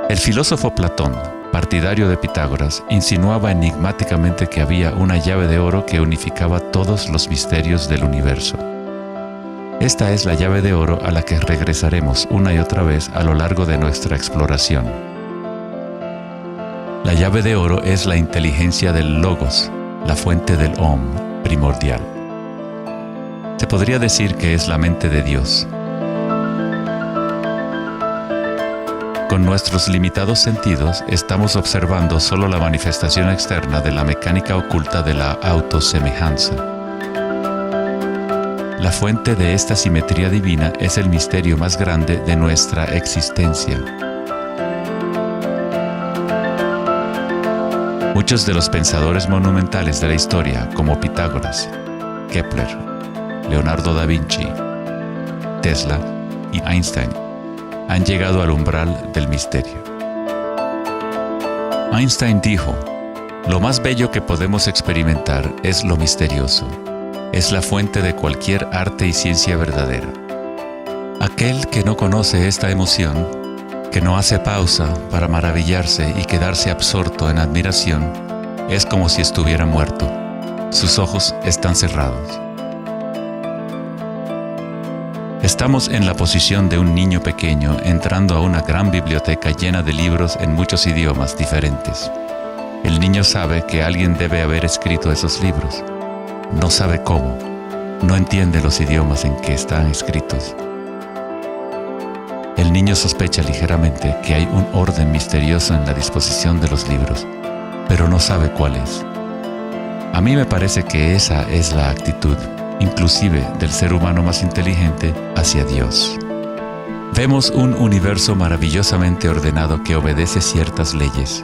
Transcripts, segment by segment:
El filósofo Platón, partidario de Pitágoras, insinuaba enigmáticamente que había una llave de oro que unificaba todos los misterios del universo. Esta es la llave de oro a la que regresaremos una y otra vez a lo largo de nuestra exploración. La llave de oro es la inteligencia del Logos, la fuente del Om primordial. Se podría decir que es la mente de Dios. Con nuestros limitados sentidos, estamos observando solo la manifestación externa de la mecánica oculta de la autosemejanza. La fuente de esta simetría divina es el misterio más grande de nuestra existencia. Muchos de los pensadores monumentales de la historia, como Pitágoras, Kepler, Leonardo da Vinci, Tesla y Einstein, han llegado al umbral del misterio. Einstein dijo: "Lo más bello que podemos experimentar es lo misterioso. Es la fuente de cualquier arte y ciencia verdadera". Aquel que no conoce esta emoción, que no hace pausa para maravillarse y quedarse absorto en admiración, es como si estuviera muerto. Sus ojos están cerrados. Estamos en la posición de un niño pequeño entrando a una gran biblioteca llena de libros en muchos idiomas diferentes. El niño sabe que alguien debe haber escrito esos libros. No sabe cómo. No entiende los idiomas en que están escritos. El niño sospecha ligeramente que hay un orden misterioso en la disposición de los libros, pero no sabe cuál es. A mí me parece que esa es la actitud, inclusive del ser humano más inteligente, hacia Dios. Vemos un universo maravillosamente ordenado que obedece ciertas leyes.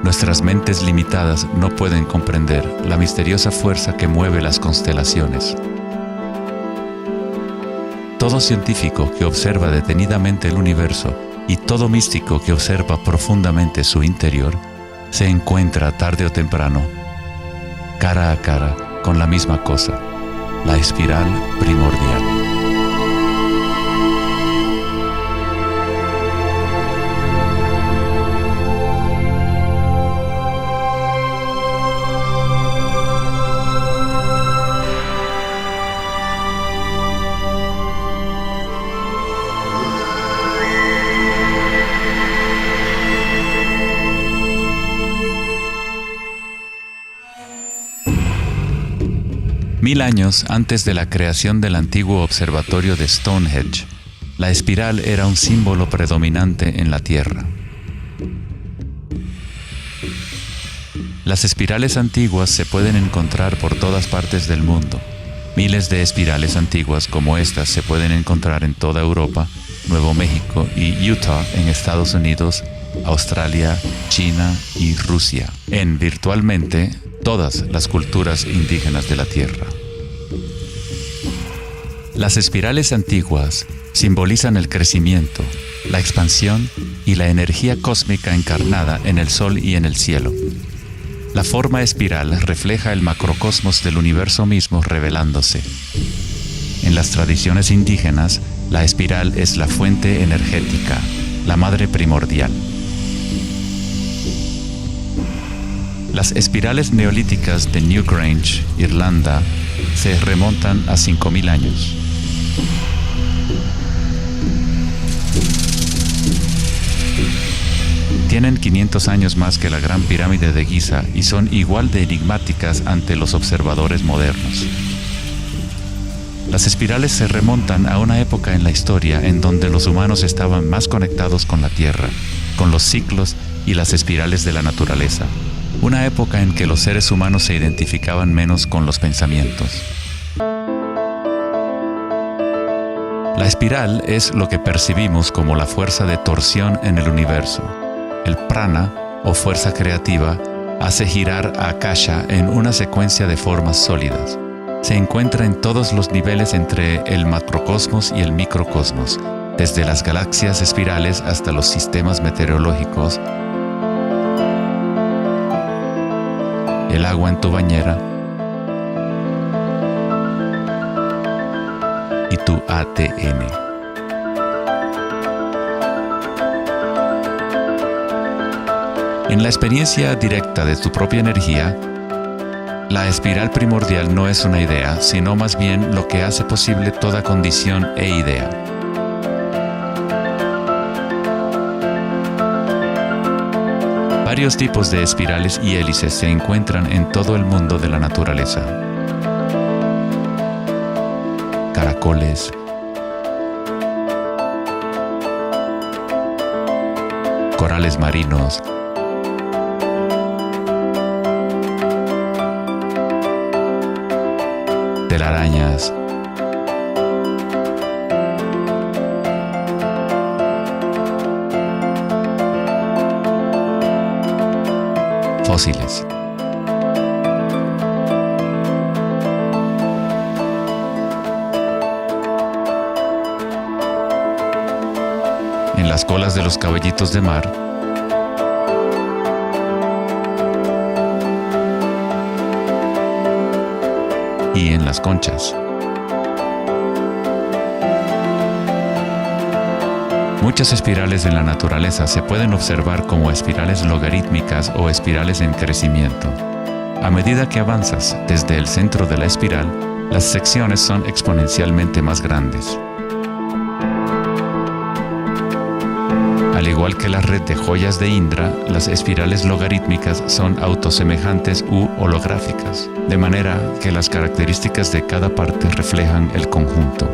Nuestras mentes limitadas no pueden comprender la misteriosa fuerza que mueve las constelaciones. Todo científico que observa detenidamente el universo y todo místico que observa profundamente su interior se encuentra tarde o temprano, cara a cara, con la misma cosa: la espiral primordial. Mil años antes de la creación del antiguo observatorio de Stonehenge, la espiral era un símbolo predominante en la Tierra. Las espirales antiguas se pueden encontrar por todas partes del mundo. Miles de espirales antiguas como estas se pueden encontrar en toda Europa, Nuevo México y Utah en Estados Unidos, Australia, China y Rusia, en virtualmente todas las culturas indígenas de la Tierra. Las espirales antiguas simbolizan el crecimiento, la expansión y la energía cósmica encarnada en el Sol y en el cielo. La forma espiral refleja el macrocosmos del universo mismo revelándose. En las tradiciones indígenas, la espiral es la fuente energética, la madre primordial. Las espirales neolíticas de Newgrange, Irlanda, se remontan a 5000 años. Tienen 500 años más que la Gran Pirámide de Giza y son igual de enigmáticas ante los observadores modernos. Las espirales se remontan a una época en la historia en donde los humanos estaban más conectados con la Tierra, con los ciclos y las espirales de la naturaleza. Una época en que los seres humanos se identificaban menos con los pensamientos. La espiral es lo que percibimos como la fuerza de torsión en el universo. El prana, o fuerza creativa, hace girar a Akasha en una secuencia de formas sólidas. Se encuentra en todos los niveles entre el macrocosmos y el microcosmos, desde las galaxias espirales hasta los sistemas meteorológicos, el agua en tu bañera y tu ATN. En la experiencia directa de tu propia energía, la espiral primordial no es una idea, sino más bien lo que hace posible toda condición e idea. Varios tipos de espirales y hélices se encuentran en todo el mundo de la naturaleza. Caracoles, corales marinos, telarañas, fósiles. En las colas de los caballitos de mar, y en las conchas. Muchas espirales en la naturaleza se pueden observar como espirales logarítmicas o espirales en crecimiento. A medida que avanzas desde el centro de la espiral, las secciones son exponencialmente más grandes. Al igual que la red de joyas de Indra, las espirales logarítmicas son autosemejantes u holográficas, de manera que las características de cada parte reflejan el conjunto.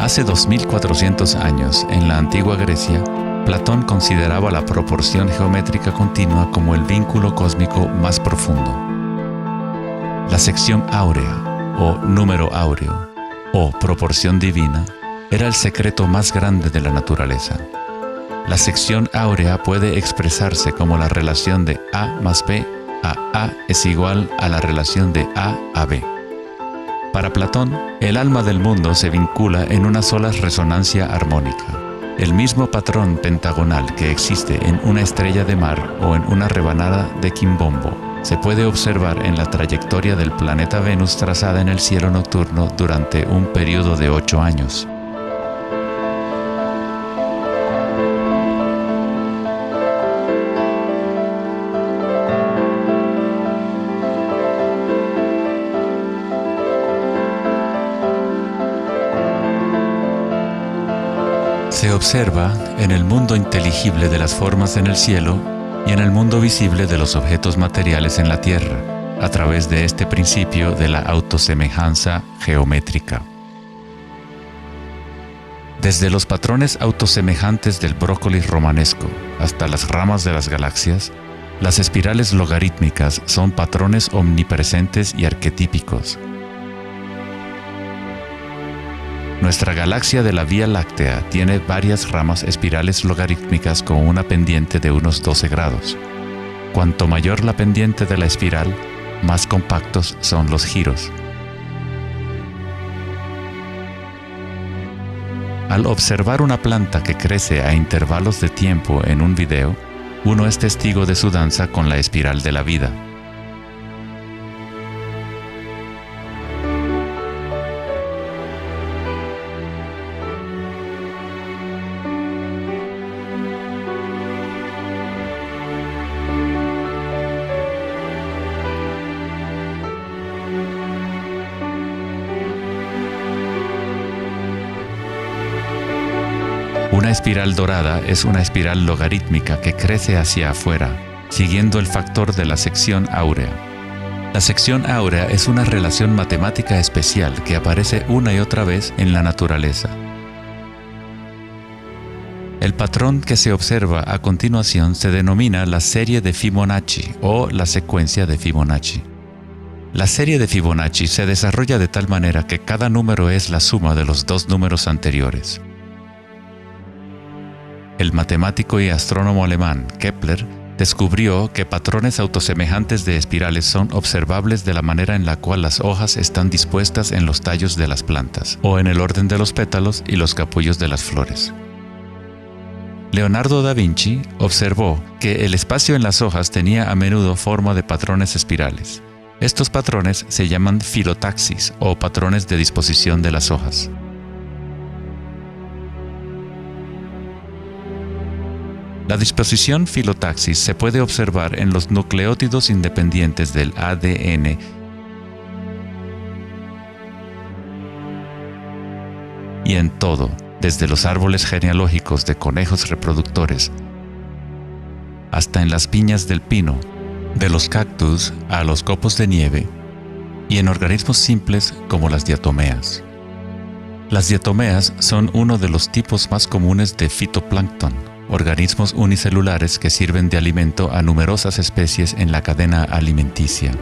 Hace 2400 años, en la antigua Grecia, Platón consideraba la proporción geométrica continua como el vínculo cósmico más profundo. La sección áurea, o número áureo, o proporción divina, era el secreto más grande de la naturaleza. La sección áurea puede expresarse como la relación de A más B a A es igual a la relación de A a B. Para Platón, el alma del mundo se vincula en una sola resonancia armónica. El mismo patrón pentagonal que existe en una estrella de mar o en una rebanada de quimbombo se puede observar en la trayectoria del planeta Venus trazada en el cielo nocturno durante un periodo de 8 años. Se observa en el mundo inteligible de las formas en el cielo y en el mundo visible de los objetos materiales en la Tierra, a través de este principio de la autosemejanza geométrica. Desde los patrones autosemejantes del brócoli romanesco hasta las ramas de las galaxias, las espirales logarítmicas son patrones omnipresentes y arquetípicos. Nuestra galaxia de la Vía Láctea tiene varias ramas espirales logarítmicas con una pendiente de unos 12 grados. Cuanto mayor la pendiente de la espiral, más compactos son los giros. Al observar una planta que crece a intervalos de tiempo en un video, uno es testigo de su danza con la espiral de la vida. Una espiral dorada es una espiral logarítmica que crece hacia afuera, siguiendo el factor de la sección áurea. La sección áurea es una relación matemática especial que aparece una y otra vez en la naturaleza. El patrón que se observa a continuación se denomina la serie de Fibonacci o la secuencia de Fibonacci. La serie de Fibonacci se desarrolla de tal manera que cada número es la suma de los dos números anteriores. El matemático y astrónomo alemán Kepler descubrió que patrones autosemejantes de espirales son observables de la manera en la cual las hojas están dispuestas en los tallos de las plantas, o en el orden de los pétalos y los capullos de las flores. Leonardo da Vinci observó que el espacio en las hojas tenía a menudo forma de patrones espirales. Estos patrones se llaman filotaxis o patrones de disposición de las hojas. La disposición filotaxis se puede observar en los nucleótidos independientes del ADN y en todo, desde los árboles genealógicos de conejos reproductores hasta en las piñas del pino, de los cactus a los copos de nieve, y en organismos simples como las diatomeas. Las diatomeas son uno de los tipos más comunes de fitoplancton, organismos unicelulares que sirven de alimento a numerosas especies en la cadena alimenticia.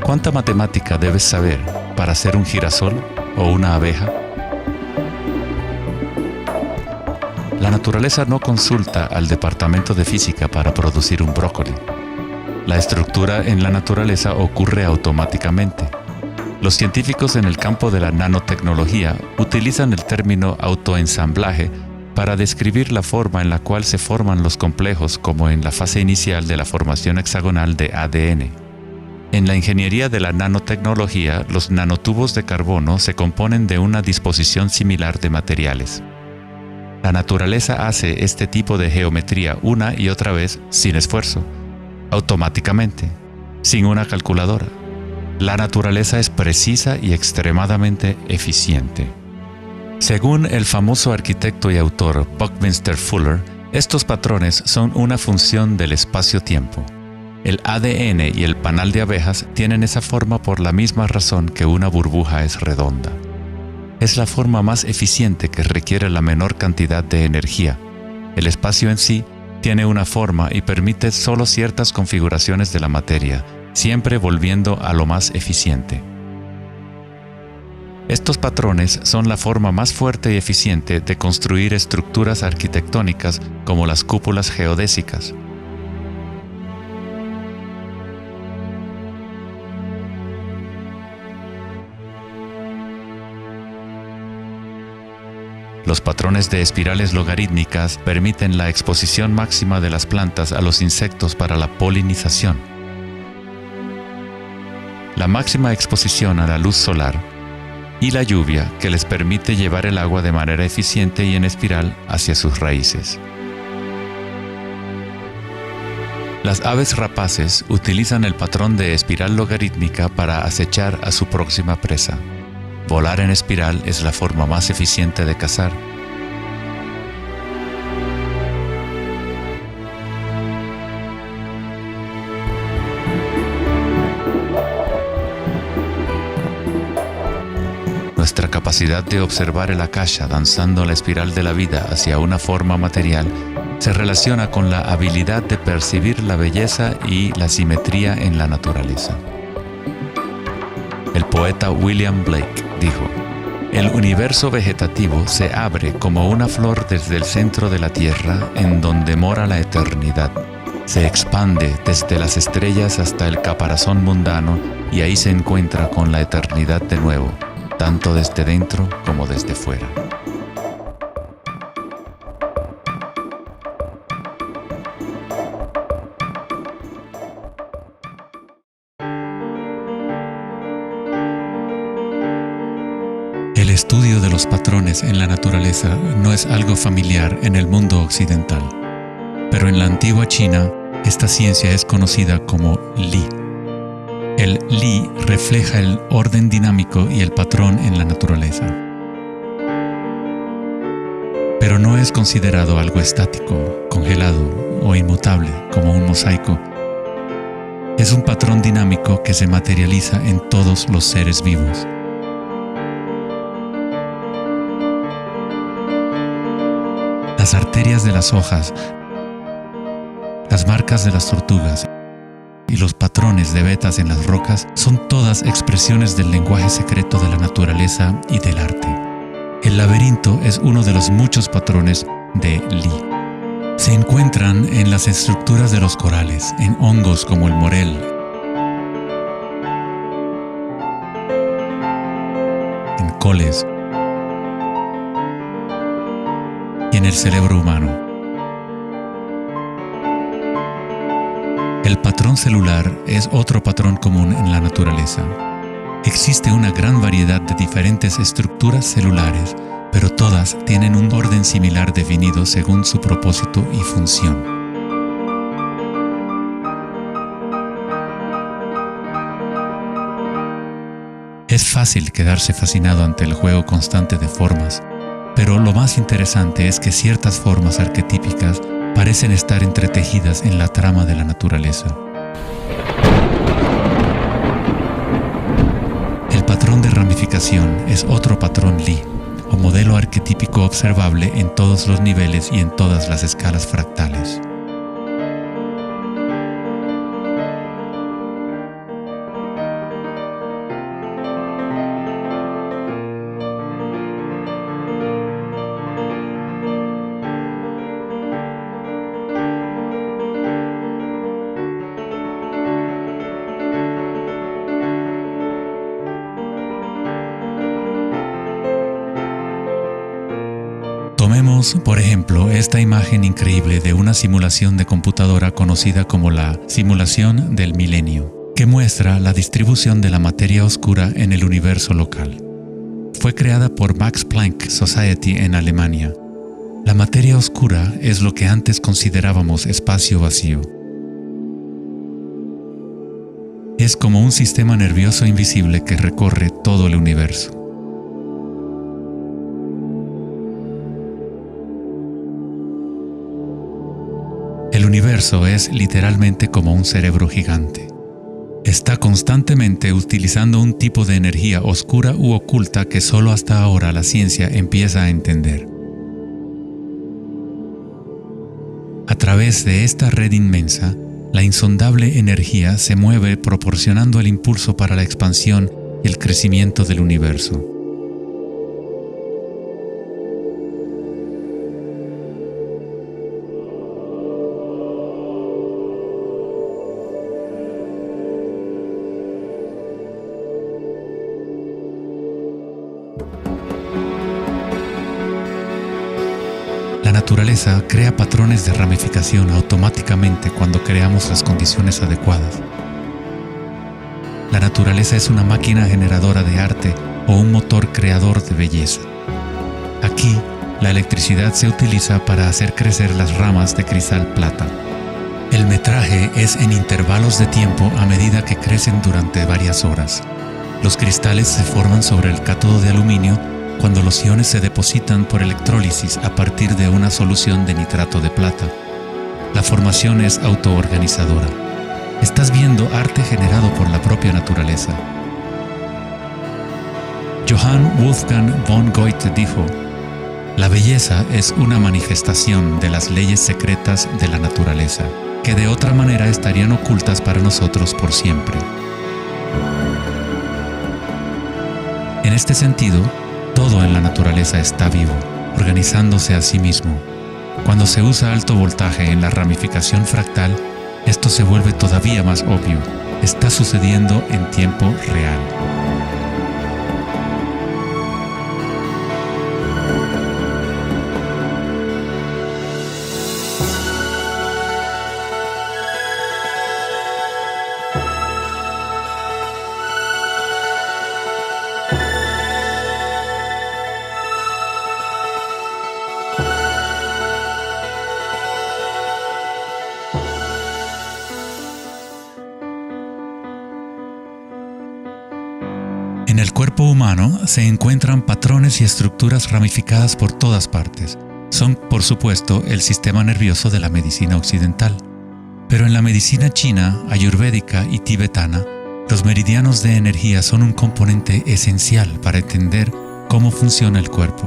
¿Cuánta matemática debes saber para ser un girasol o una abeja? La naturaleza no consulta al departamento de física para producir un brócoli. La estructura en la naturaleza ocurre automáticamente. Los científicos en el campo de la nanotecnología utilizan el término autoensamblaje para describir la forma en la cual se forman los complejos, como en la fase inicial de la formación hexagonal de ADN. En la ingeniería de la nanotecnología, los nanotubos de carbono se componen de una disposición similar de materiales. La naturaleza hace este tipo de geometría una y otra vez sin esfuerzo, automáticamente, sin una calculadora. La naturaleza es precisa y extremadamente eficiente. Según el famoso arquitecto y autor Buckminster Fuller, estos patrones son una función del espacio-tiempo. El ADN y el panal de abejas tienen esa forma por la misma razón que una burbuja es redonda. Es la forma más eficiente que requiere la menor cantidad de energía. El espacio en sí tiene una forma y permite solo ciertas configuraciones de la materia, siempre volviendo a lo más eficiente. Estos patrones son la forma más fuerte y eficiente de construir estructuras arquitectónicas como las cúpulas geodésicas. Los patrones de espirales logarítmicas permiten la exposición máxima de las plantas a los insectos para la polinización. La máxima exposición a la luz solar y la lluvia que les permite llevar el agua de manera eficiente y en espiral hacia sus raíces. Las aves rapaces utilizan el patrón de espiral logarítmica para acechar a su próxima presa. Volar en espiral es la forma más eficiente de cazar. Nuestra capacidad de observar el akasha danzando la espiral de la vida hacia una forma material se relaciona con la habilidad de percibir la belleza y la simetría en la naturaleza. El poeta William Blake dijo: "El universo vegetativo se abre como una flor desde el centro de la tierra en donde mora la eternidad. Se expande desde las estrellas hasta el caparazón mundano y ahí se encuentra con la eternidad de nuevo, tanto desde dentro como desde fuera". El estudio de los patrones en la naturaleza no es algo familiar en el mundo occidental, pero en la antigua China, esta ciencia es conocida como Li. El Li refleja el orden dinámico y el patrón en la naturaleza. Pero no es considerado algo estático, congelado o inmutable como un mosaico. Es un patrón dinámico que se materializa en todos los seres vivos. Las arterias de las hojas, las marcas de las tortugas y los patrones de vetas en las rocas son todas expresiones del lenguaje secreto de la naturaleza y del arte. El laberinto es uno de los muchos patrones de Li. Se encuentran en las estructuras de los corales, en hongos como el morel, caracoles y en el cerebro humano. El patrón celular es otro patrón común en la naturaleza. Existe una gran variedad de diferentes estructuras celulares, pero todas tienen un orden similar definido según su propósito y función. Es fácil quedarse fascinado ante el juego constante de formas, pero lo más interesante es que ciertas formas arquetípicas parecen estar entretejidas en la trama de la naturaleza. El patrón de ramificación es otro patrón Lie, o modelo arquetípico observable en todos los niveles y en todas las escalas fractales. Tomemos, por ejemplo, esta imagen increíble de una simulación de computadora conocida como la simulación del milenio, que muestra la distribución de la materia oscura en el universo local. Fue creada por Max Planck Society en Alemania. La materia oscura es lo que antes considerábamos espacio vacío. Es como un sistema nervioso invisible que recorre todo el universo. El universo es literalmente como un cerebro gigante. Está constantemente utilizando un tipo de energía oscura u oculta que solo hasta ahora la ciencia empieza a entender. A través de esta red inmensa, la insondable energía se mueve proporcionando el impulso para la expansión y el crecimiento del universo. La naturaleza crea patrones de ramificación automáticamente cuando creamos las condiciones adecuadas. La naturaleza es una máquina generadora de arte o un motor creador de belleza. Aquí, la electricidad se utiliza para hacer crecer las ramas de cristal plata. El metraje es en intervalos de tiempo a medida que crecen durante varias horas. Los cristales se forman sobre el cátodo de aluminio cuando los iones se depositan por electrólisis a partir de una solución de nitrato de plata. La formación es autoorganizadora. Estás viendo arte generado por la propia naturaleza. Johann Wolfgang von Goethe dijo: "La belleza es una manifestación de las leyes secretas de la naturaleza, que de otra manera estarían ocultas para nosotros por siempre". En este sentido, todo en la naturaleza está vivo, organizándose a sí mismo. Cuando se usa alto voltaje en la ramificación fractal, esto se vuelve todavía más obvio. Está sucediendo en tiempo real. En el cuerpo humano se encuentran patrones y estructuras ramificadas por todas partes. Son, por supuesto, el sistema nervioso de la medicina occidental. Pero en la medicina china, ayurvédica y tibetana, los meridianos de energía son un componente esencial para entender cómo funciona el cuerpo.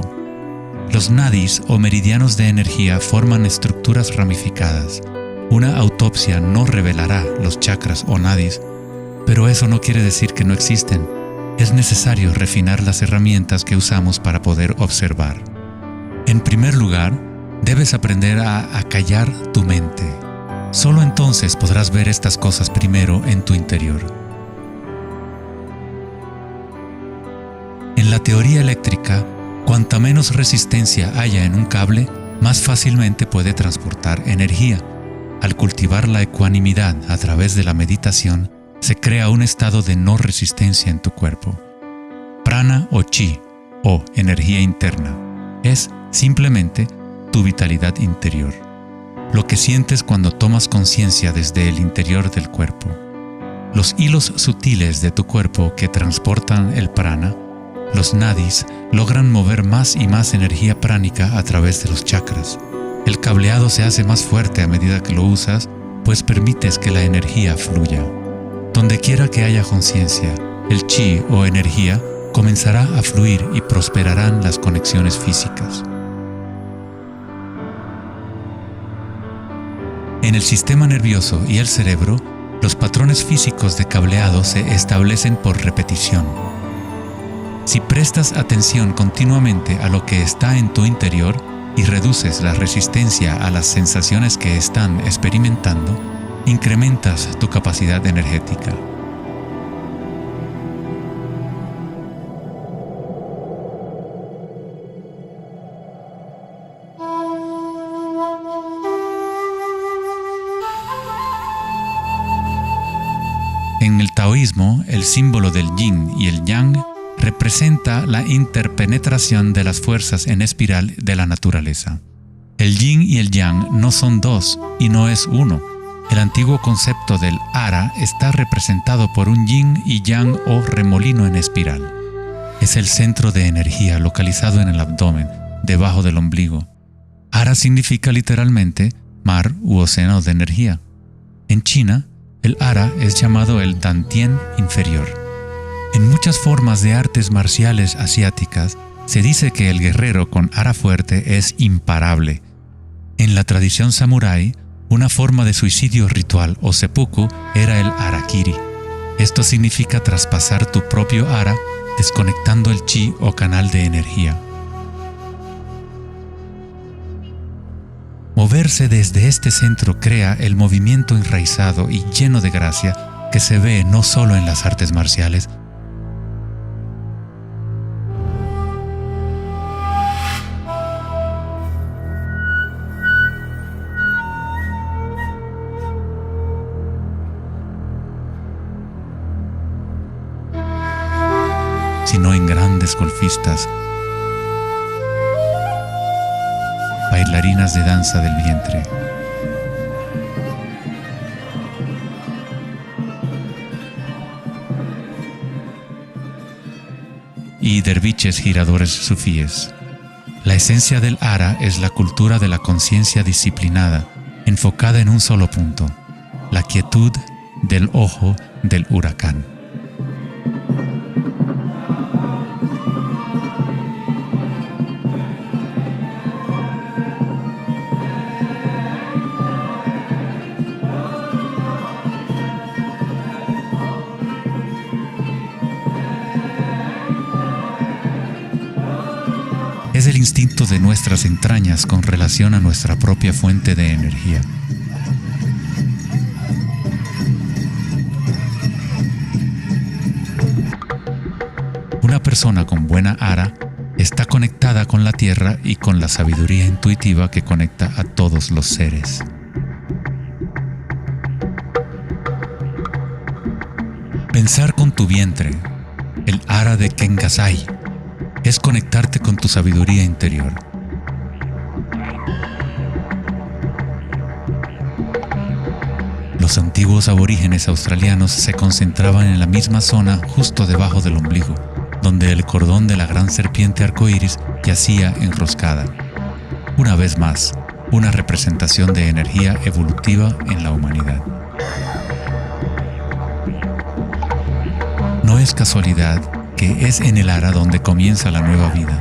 Los nadis o meridianos de energía forman estructuras ramificadas. Una autopsia no revelará los chakras o nadis, pero eso no quiere decir que no existen. Es necesario refinar las herramientas que usamos para poder observar. En primer lugar, debes aprender a acallar tu mente. Solo entonces podrás ver estas cosas primero en tu interior. En la teoría eléctrica, cuanta menos resistencia haya en un cable, más fácilmente puede transportar energía. Al cultivar la ecuanimidad a través de la meditación, se crea un estado de no resistencia en tu cuerpo. Prana o chi, o energía interna, es simplemente tu vitalidad interior. Lo que sientes cuando tomas conciencia desde el interior del cuerpo. Los hilos sutiles de tu cuerpo que transportan el prana, los nadis, logran mover más y más energía pránica a través de los chakras. El cableado se hace más fuerte a medida que lo usas, pues permites que la energía fluya. Donde quiera que haya conciencia, el chi o energía comenzará a fluir y prosperarán las conexiones físicas. En el sistema nervioso y el cerebro, los patrones físicos de cableado se establecen por repetición. Si prestas atención continuamente a lo que está en tu interior y reduces la resistencia a las sensaciones que están experimentando, incrementas tu capacidad energética. En el taoísmo, el símbolo del yin y el yang representa la interpenetración de las fuerzas en espiral de la naturaleza. El yin y el yang no son dos y no es uno. El antiguo concepto del ara está representado por un yin y yang o remolino en espiral. Es el centro de energía localizado en el abdomen, debajo del ombligo. Ara significa literalmente mar u océano de energía. En China, el ara es llamado el Dantien inferior. En muchas formas de artes marciales asiáticas, se dice que el guerrero con ara fuerte es imparable. En la tradición samurái, una forma de suicidio ritual o seppuku era el harakiri. Esto significa traspasar tu propio ara, desconectando el chi o canal de energía. Moverse desde este centro crea el movimiento enraizado y lleno de gracia que se ve no solo en las artes marciales, sino en grandes golfistas, bailarinas de danza del vientre, y derviches giradores sufíes. La esencia del ara es la cultura de la conciencia disciplinada, enfocada en un solo punto, la quietud del ojo del huracán. Es el instinto de nuestras entrañas con relación a nuestra propia fuente de energía. Una persona con buena ara está conectada con la tierra y con la sabiduría intuitiva que conecta a todos los seres. Pensar con tu vientre, el ara de Kengasai, es conectarte con tu sabiduría interior. Los antiguos aborígenes australianos se concentraban en la misma zona justo debajo del ombligo, donde el cordón de la gran serpiente arcoíris yacía enroscada. Una vez más, una representación de energía evolutiva en la humanidad. No es casualidad que es en el ara donde comienza la nueva vida.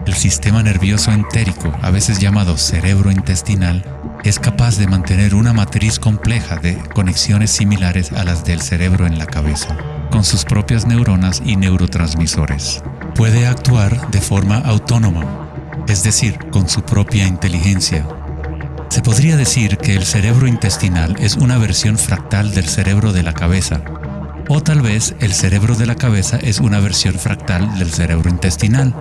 El sistema nervioso entérico, a veces llamado cerebro intestinal, es capaz de mantener una matriz compleja de conexiones similares a las del cerebro en la cabeza. con sus propias neuronas y neurotransmisores. Puede actuar de forma autónoma, es decir, con su propia inteligencia. Se podría decir que el cerebro intestinal es una versión fractal del cerebro de la cabeza, o tal vez el cerebro de la cabeza es una versión fractal del cerebro intestinal.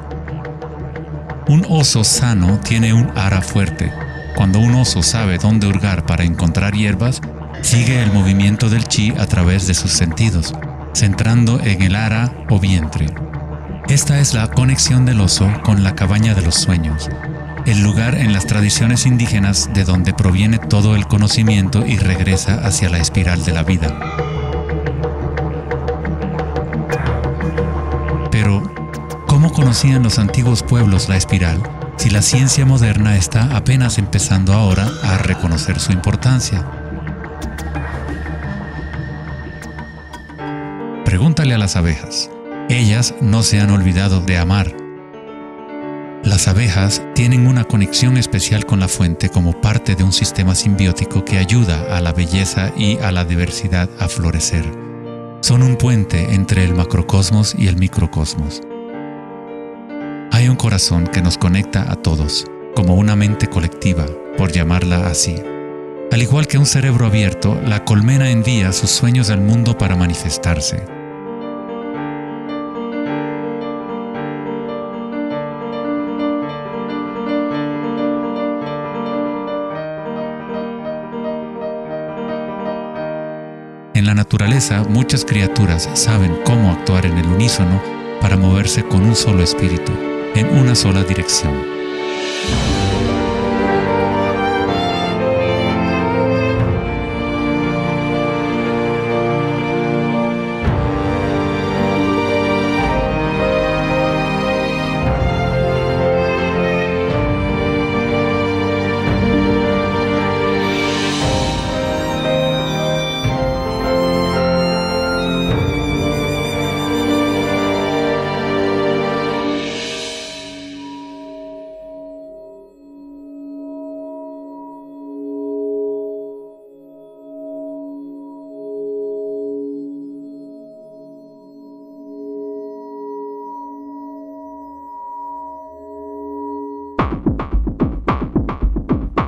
Un oso sano tiene un ara fuerte. Cuando un oso sabe dónde hurgar para encontrar hierbas, sigue el movimiento del chi a través de sus sentidos, centrando en el ara o vientre. Esta es la conexión del oso con la cabaña de los sueños, el lugar en las tradiciones indígenas de donde proviene todo el conocimiento y regresa hacia la espiral de la vida. Pero, ¿cómo conocían los antiguos pueblos la espiral si la ciencia moderna está apenas empezando ahora a reconocer su importancia? Pregúntale a las abejas. Ellas no se han olvidado de amar. Las abejas tienen una conexión especial con la fuente como parte de un sistema simbiótico que ayuda a la belleza y a la diversidad a florecer. Son un puente entre el macrocosmos y el microcosmos. Hay un corazón que nos conecta a todos, como una mente colectiva, por llamarla así. Al igual que un cerebro abierto, la colmena envía sus sueños al mundo para manifestarse. En la naturaleza, muchas criaturas saben cómo actuar en el unísono para moverse con un solo espíritu, en una sola dirección.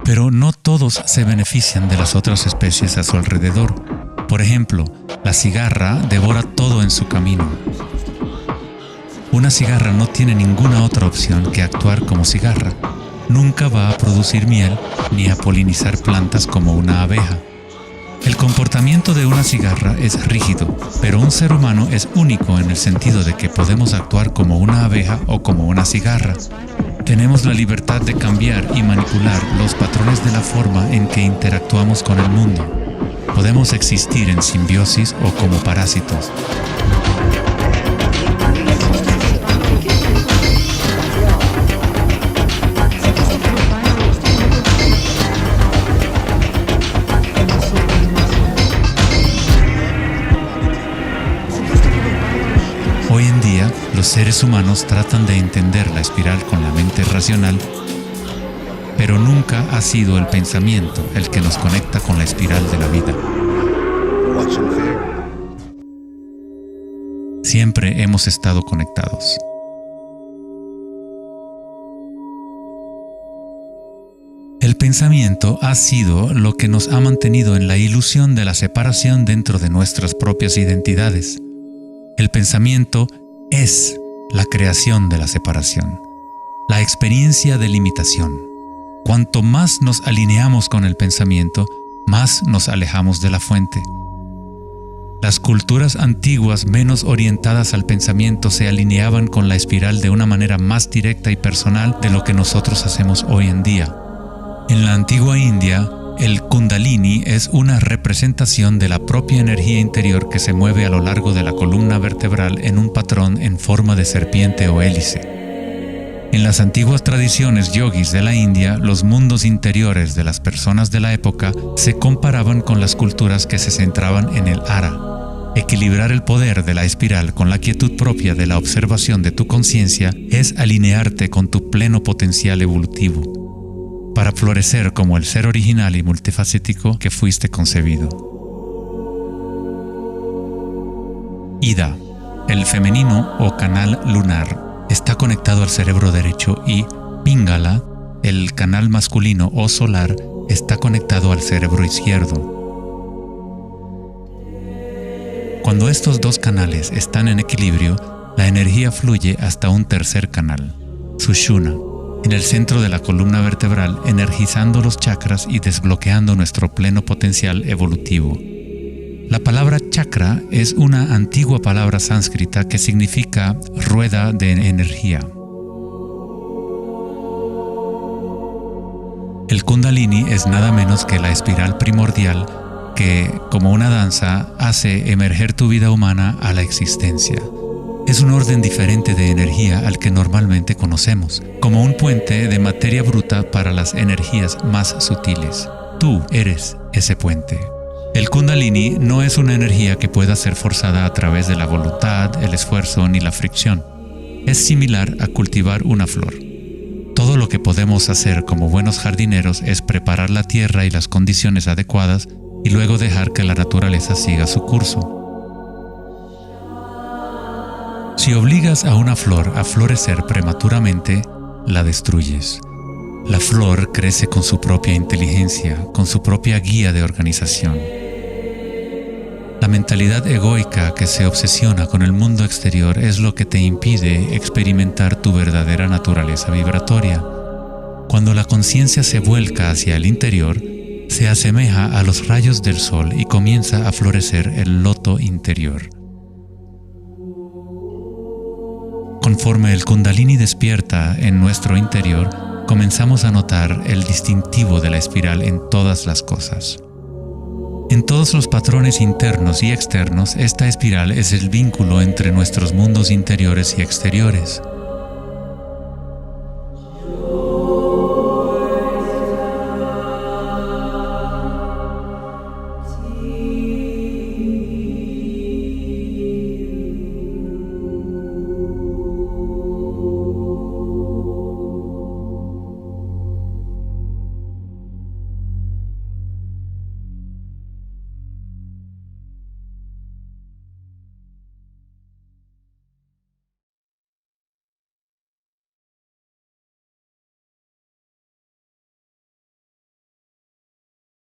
Pero no todos se benefician de las otras especies a su alrededor. Por ejemplo, la cigarra devora todo en su camino. Una cigarra no tiene ninguna otra opción que actuar como cigarra. Nunca va a producir miel ni a polinizar plantas como una abeja. El comportamiento de una cigarra es rígido, pero un ser humano es único en el sentido de que podemos actuar como una abeja o como una cigarra. Tenemos la libertad de cambiar y manipular los patrones de la forma en que interactuamos con el mundo. Podemos existir en simbiosis o como parásitos. Hoy en día, los seres humanos tratan de entender la espiral con la mente racional, pero nunca ha sido el pensamiento el que nos conecta con la espiral de la vida. Siempre hemos estado conectados. El pensamiento ha sido lo que nos ha mantenido en la ilusión de la separación dentro de nuestras propias identidades. El pensamiento es la creación de la separación, la experiencia de limitación. Cuanto más nos alineamos con el pensamiento, más nos alejamos de la fuente. Las culturas antiguas menos orientadas al pensamiento se alineaban con la espiral de una manera más directa y personal de lo que nosotros hacemos hoy en día. En la antigua India, el Kundalini es una representación de la propia energía interior que se mueve a lo largo de la columna vertebral en un patrón en forma de serpiente o hélice. En las antiguas tradiciones yogis de la India, los mundos interiores de las personas de la época se comparaban con las culturas que se centraban en el ara. Equilibrar el poder de la espiral con la quietud propia de la observación de tu conciencia es alinearte con tu pleno potencial evolutivo, para florecer como el ser original y multifacético que fuiste concebido. Ida, el femenino o canal lunar, está conectado al cerebro derecho y Pingala, el canal masculino o solar, está conectado al cerebro izquierdo. Cuando estos dos canales están en equilibrio, la energía fluye hasta un tercer canal, Sushumna, en el centro de la columna vertebral, energizando los chakras y desbloqueando nuestro pleno potencial evolutivo. La palabra chakra es una antigua palabra sánscrita que significa rueda de energía. El Kundalini es nada menos que la espiral primordial que, como una danza, hace emerger tu vida humana a la existencia. Es un orden diferente de energía al que normalmente conocemos, como un puente de materia bruta para las energías más sutiles. Tú eres ese puente. El Kundalini no es una energía que pueda ser forzada a través de la voluntad, el esfuerzo ni la fricción. Es similar a cultivar una flor. Todo lo que podemos hacer como buenos jardineros es preparar la tierra y las condiciones adecuadas y luego dejar que la naturaleza siga su curso. Si obligas a una flor a florecer prematuramente, la destruyes. La flor crece con su propia inteligencia, con su propia guía de organización. La mentalidad egoica que se obsesiona con el mundo exterior es lo que te impide experimentar tu verdadera naturaleza vibratoria. Cuando la conciencia se vuelca hacia el interior, se asemeja a los rayos del sol y comienza a florecer el loto interior. Conforme el Kundalini despierta en nuestro interior, comenzamos a notar el distintivo de la espiral en todas las cosas. En todos los patrones internos y externos, esta espiral es el vínculo entre nuestros mundos interiores y exteriores.